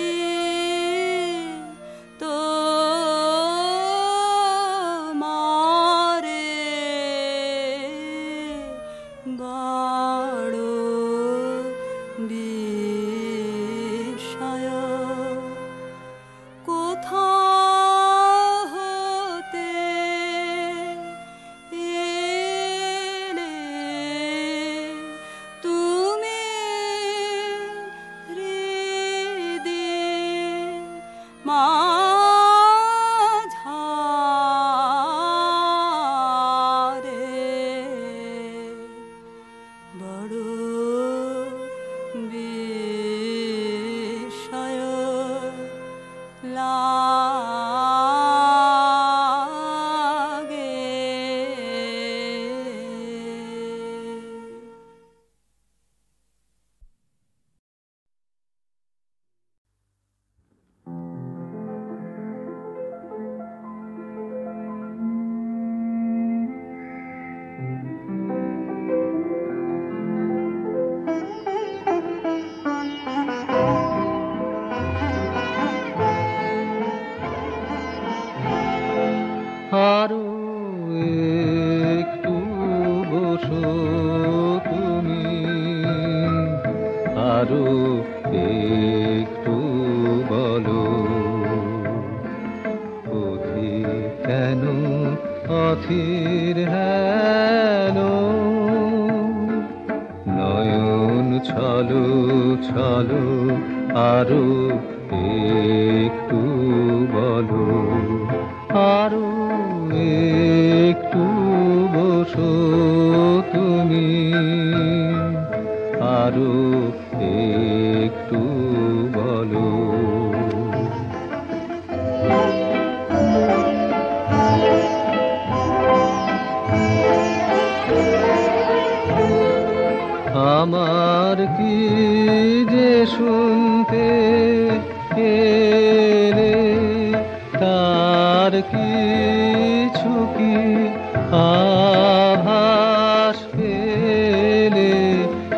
তো মারে বড় বিস্ময়। কোথা হতে এলে তুমি হৃদে মাঝারে। চলো চলো আরো একটু বলো, আরো একটু বসো তুমি, আরো একটু বলো। আমার কি যে শুনতে এলে, তার কিছু কি আভাস পেলে,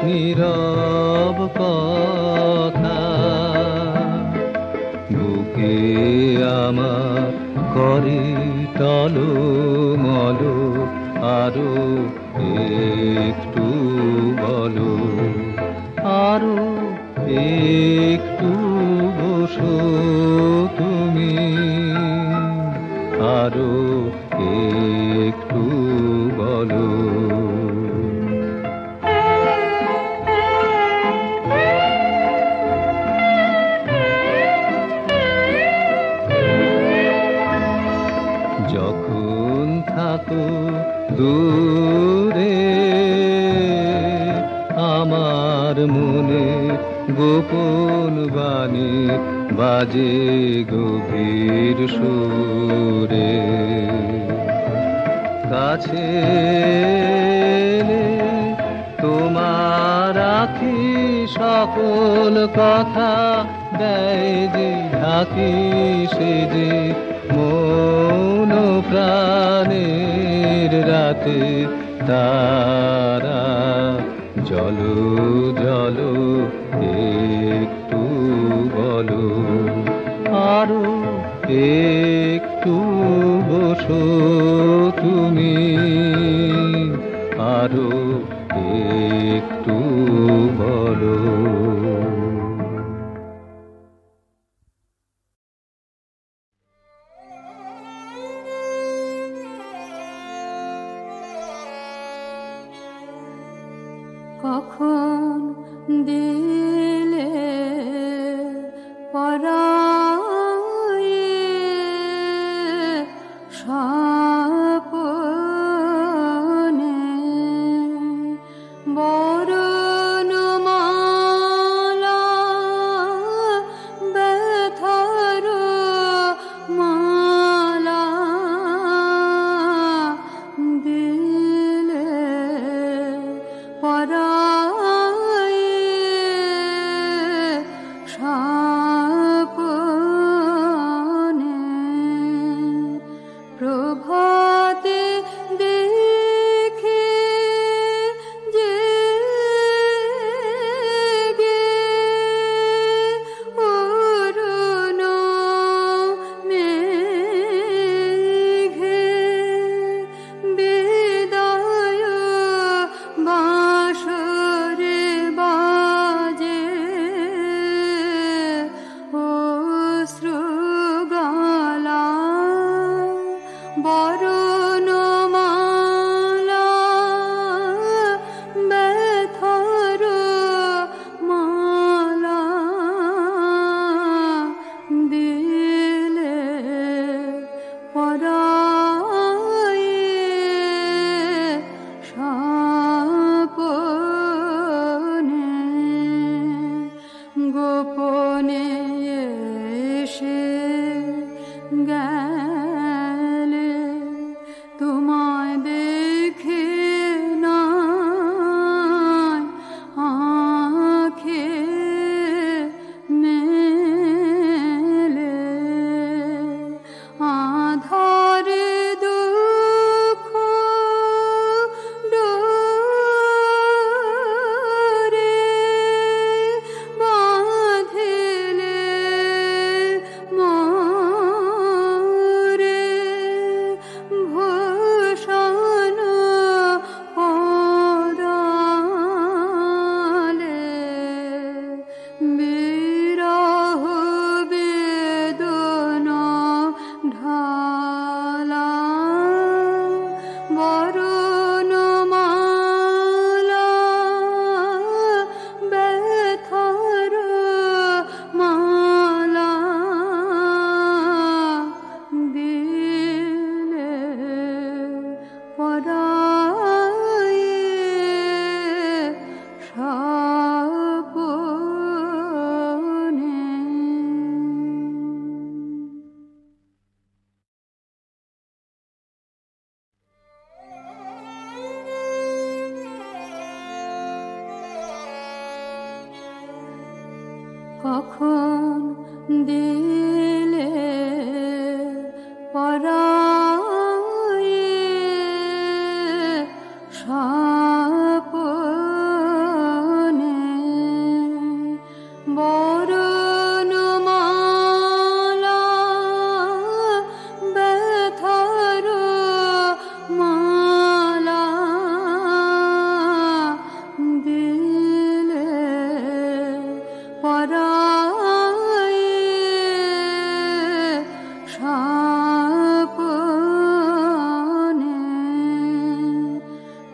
নীরব কথা বুকে আমার করে টলমল, আরো একটু বলো, আরো একটু বসো তুমি, আরো একটু বলো। যখন থাকো দূরে আমার মনে গোপন বাণী বাজে গভীর সুরে, কাছে এলে তোমার আখি সকল কথা দেয় যে ঢাকি, সে যে মন প্রাণের রাতে তারা জলো জলো একটু বলো, আরো একটু বসো তুমি, আরো একটু বলো। কখন দিলে পরায়ে স্বপনে বরণমালা ব্যথার মালা দিলে পরায়ে যখন দিলে পরায়ে স্বপনে বরণমালা ব্যথার মালা দিলে পরায়ে স্বপনে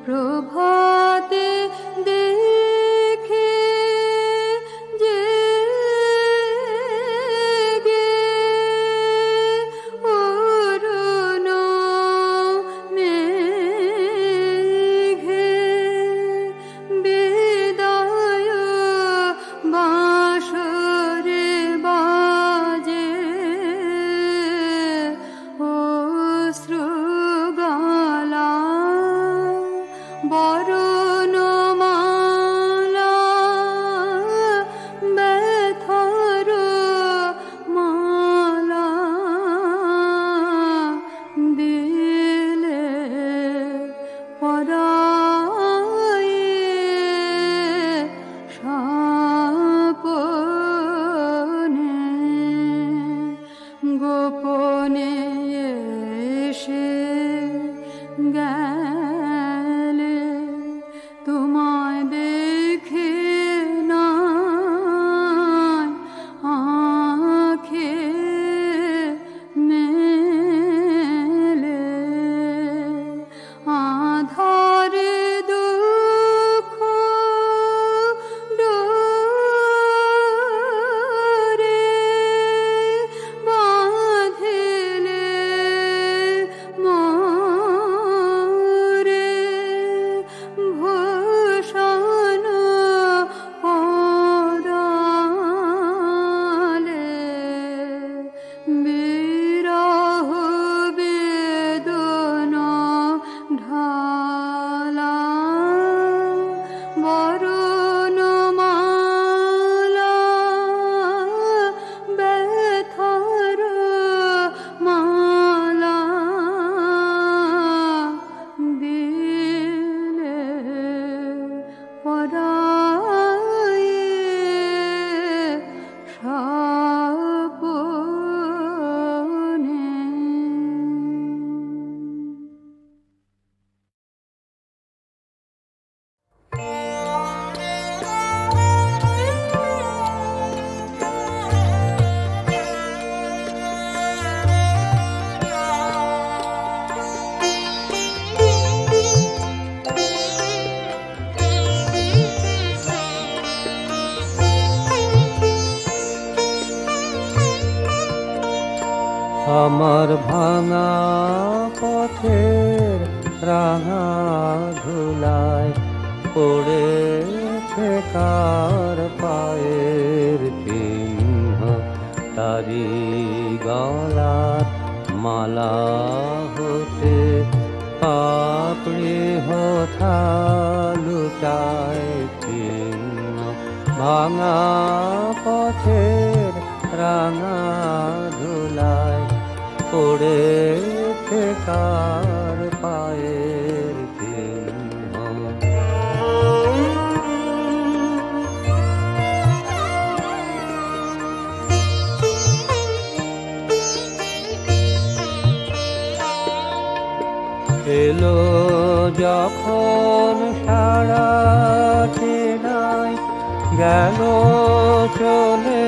প্রভাতে দেখে জেগে অরুণ মেঘে বিদায় বাঁশরে বাজে অশ্রুগালা বরণমালা ব্যথার মালা দিলে পরায়ে স্বপনে গোপনে এসে গেলে তোমায় দেখে নাই আঁখে মেলে আধারে দুঃখ ডোরে বাঁধিলে মোরে ভূষণ পরালে বিরহ বেদনা ঢালা বরণমালা ব্যথার মালা দিলে পরায়ে স্বপনে আমার ভাঙা পথের রাঙা ধুলায় পড়েছে কার পায়ের চিহ্ন তারি গলার মালা হতে পাপড়ি হোথা লুটায় চিহ্ন ভাঙা পথের রাঙা ধুলায় পড়েছে কার পায়ের চিহ্ন এলো যখন সারাটি নাই গেল চলে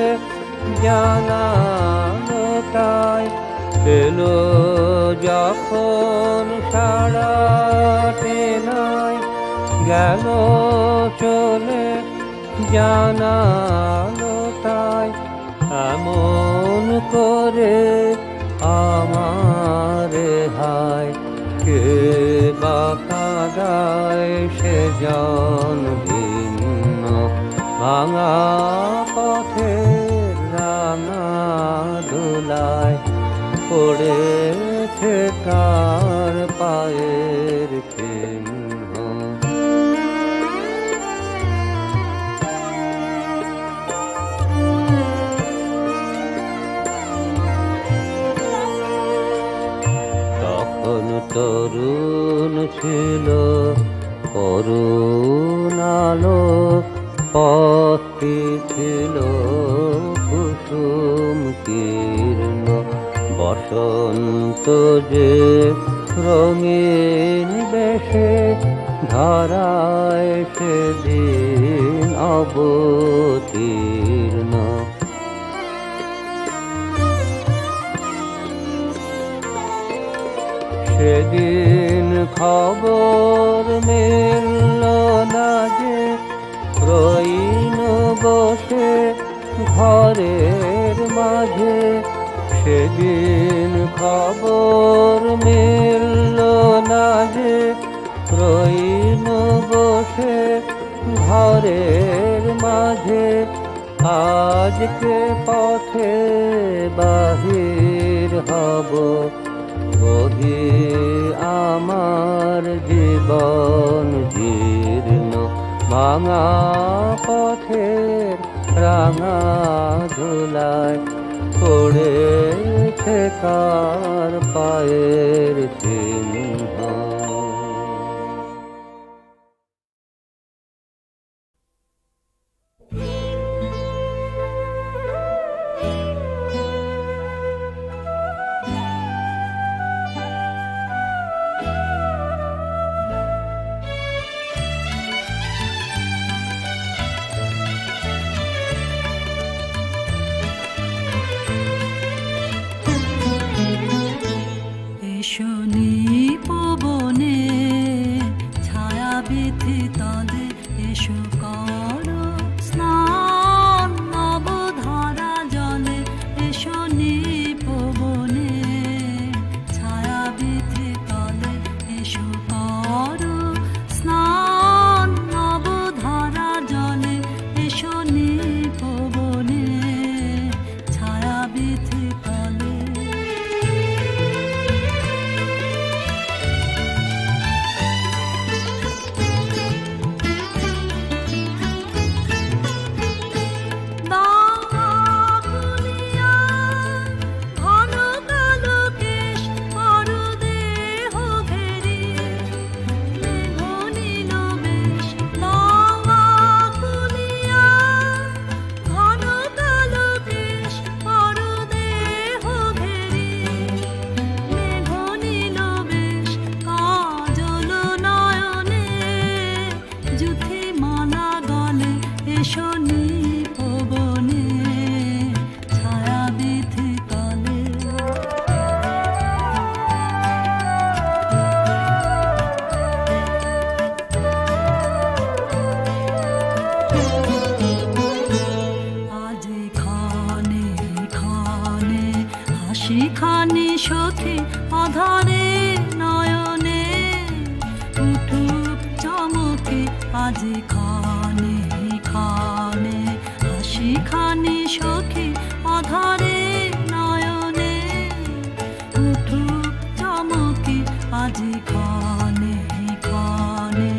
জানালো তাই এলো যখন সারাটি নাই গেল চলে জানালো তাই এমন করে আমার হায় কে বা কাদায় সে জন ভিন্ন ভাঙা পথের রাঙা দোলায় পড়েছে কার পায়ের চিহ্ন ছিল করুণালো, পথটি ছিল কুসুম কীর্ণ। বসন্ত যে রঙিন বেশে ধরায় সেদিন অবতীর্ণ। সেদিন খবর মিলল না যে রইন বসে ঘরের মাঝে। সেদিন খবর মিলল না যে রইন বসে ঘরের মাঝে। আজকে পথে বাহির হব, বহি আমার জীবন জীর্ণ। ভাঙা পথের রাঙা ধুলায় পড়েছে কার পায়ের চিহ্ন। সেখানে সখী আধারে নয়নে উঠুক চমকে আজ খানে খানে হাসি খানে সখী আধারে নয়নে উঠুক চমকে আজ খানে খানে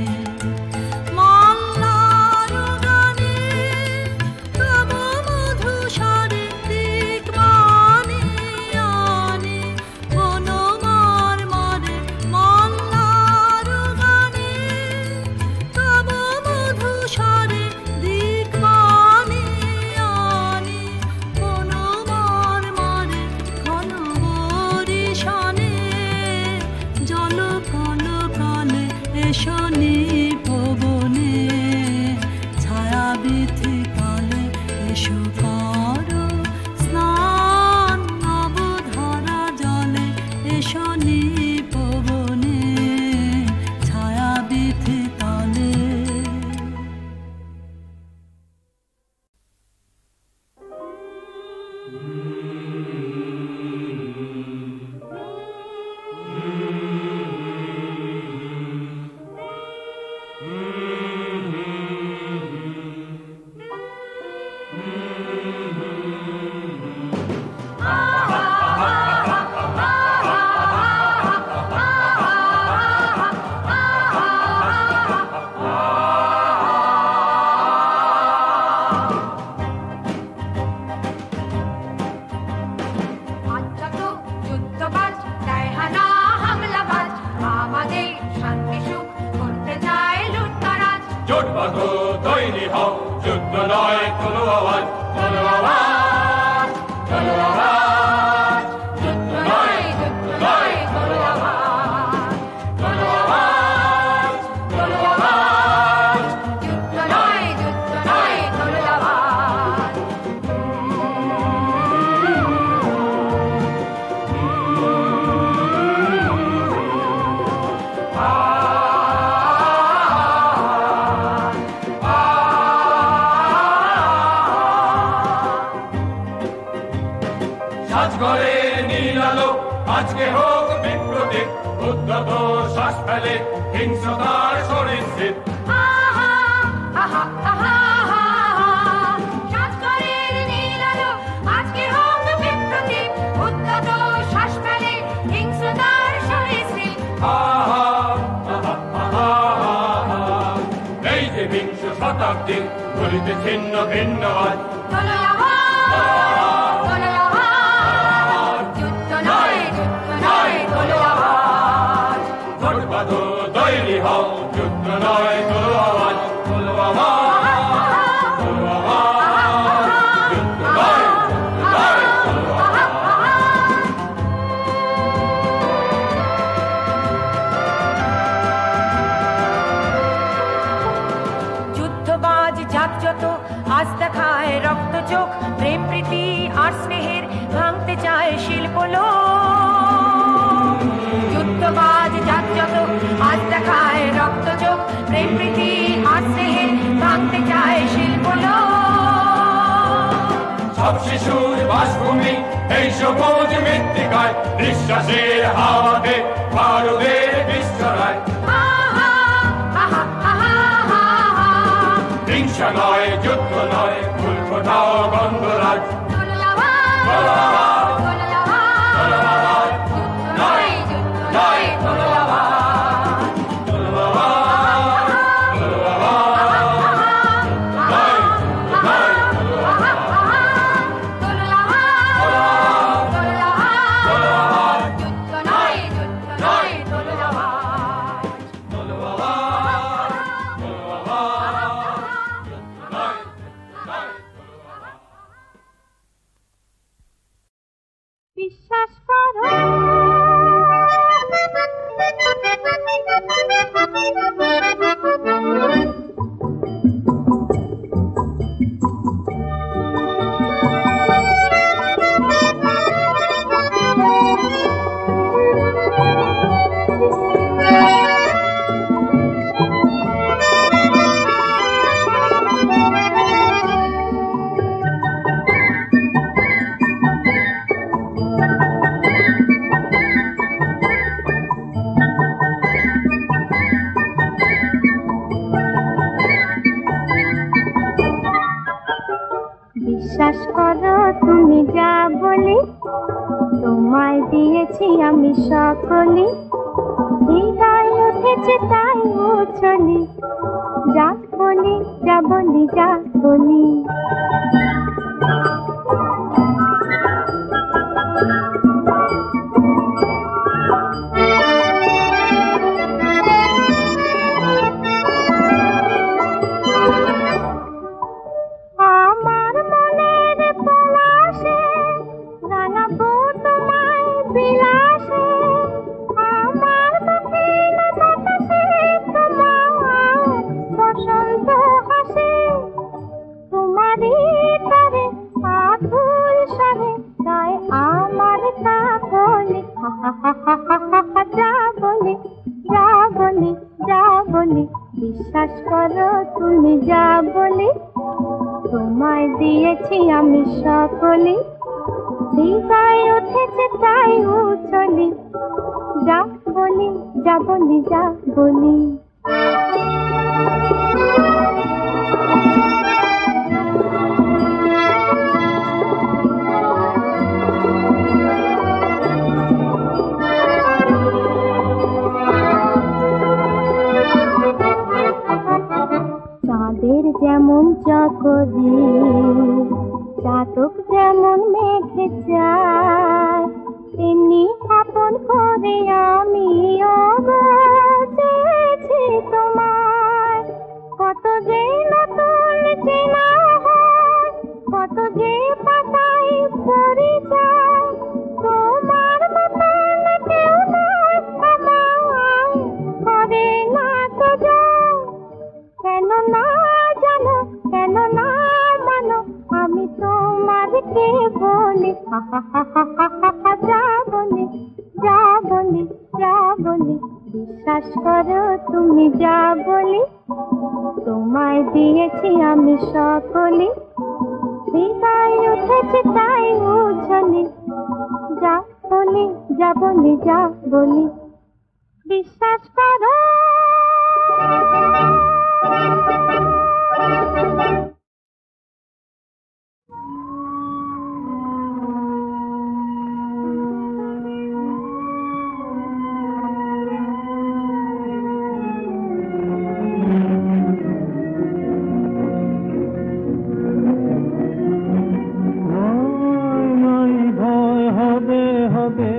জোট বাঁধো তৈরি হও যুদ্ধ নয় তোলো আওয়াজ তোলো আওয়াজ তোলো আওয়াজ যুদ্ধ নয় তোলো আওয়াজ তোলো আওয়াজ তোলো আওয়াজ যুদ্ধ নয় তোলো আওয়াজ সাজঘরে নীল আলো আজকে হোক বিপ্লবী উদ্যত শ্বাস ফেলে হিংস্রতার সরিষৃপ এই যে বিংশ শতাব্দী বলিতে ছিন্ন ভিন্নবাদ তৈরি হও যুদ্ধ নয় তোলো আওয়াজ তোলো আওয়াজ তোলো আওয়াজ যুদ্ধ নয় তোলো আওয়াজ যুদ্ধবাজ জাত যত আজ দেখায় রক্ত চোখ প্রেম প্রীতি আর স্নেহের ভাঙতে চায় শিল্পলোক যুদ্ধবাজ জাত যত আজ দেখায় রক্ত চোখ প্রেম প্রীতি আর স্নেহের ভাঙতে চায় শিল্পলোক সব শিশুর বাসভূমি এই সবুজ মৃত্তিকায় নিঃশ্বাসের হাওয়াতে বারুদের বিশ্বরায় হিংসা নয় যুদ্ধ নয় ফুল ফোটাও গন্ধরাজ বিশ্বাস করো বিশ্বাস করো তুমি যা বলে তোমায় দিয়েছি আমি সকলে হৃদয় উঠেছে তাই উছলি যা বলি যা বলি যা বলি বিশ্বাস করো তুমি যা বলে তোমায় দিয়েছি আমি সকলে হৃদয় উঠেছে তাই উছলি যা বলি যা বলি যা বলি চাঁদের যেমন চকরি চাতক যেমন মেঘে যায় তেমনি আপন করে আমি চেয়েছি তোমায় কত যা বলি যা বলি যা বলি বিশ্বাস করো তুমি যা বলি তোমায় দিয়েছি আমি সকলি হৃদয় উঠেছে তাই উছলি যা বলি যা বলি যা বলি বিশ্বাস করো হবে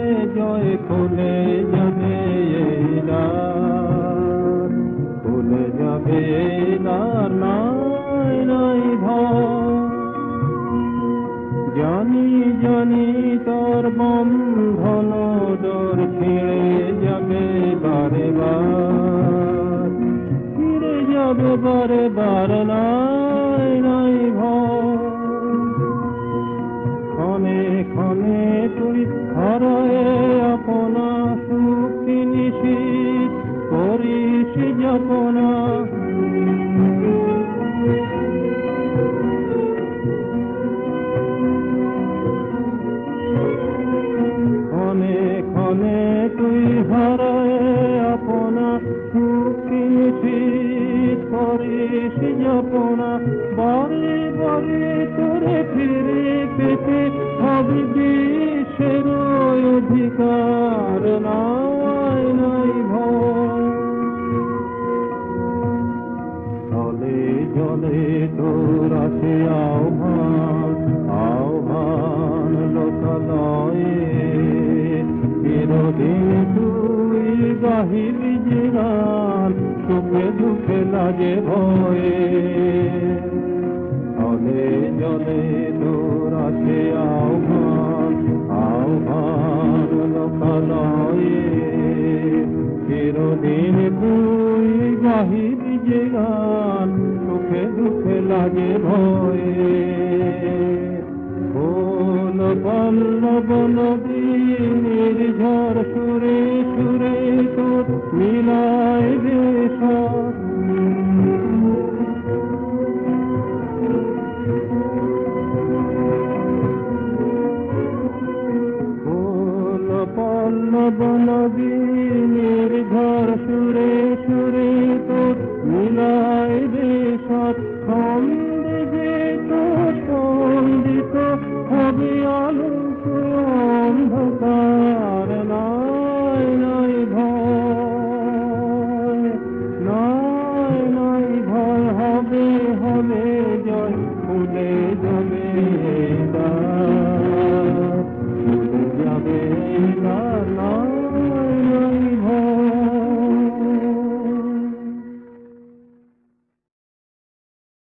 জয় ফুলে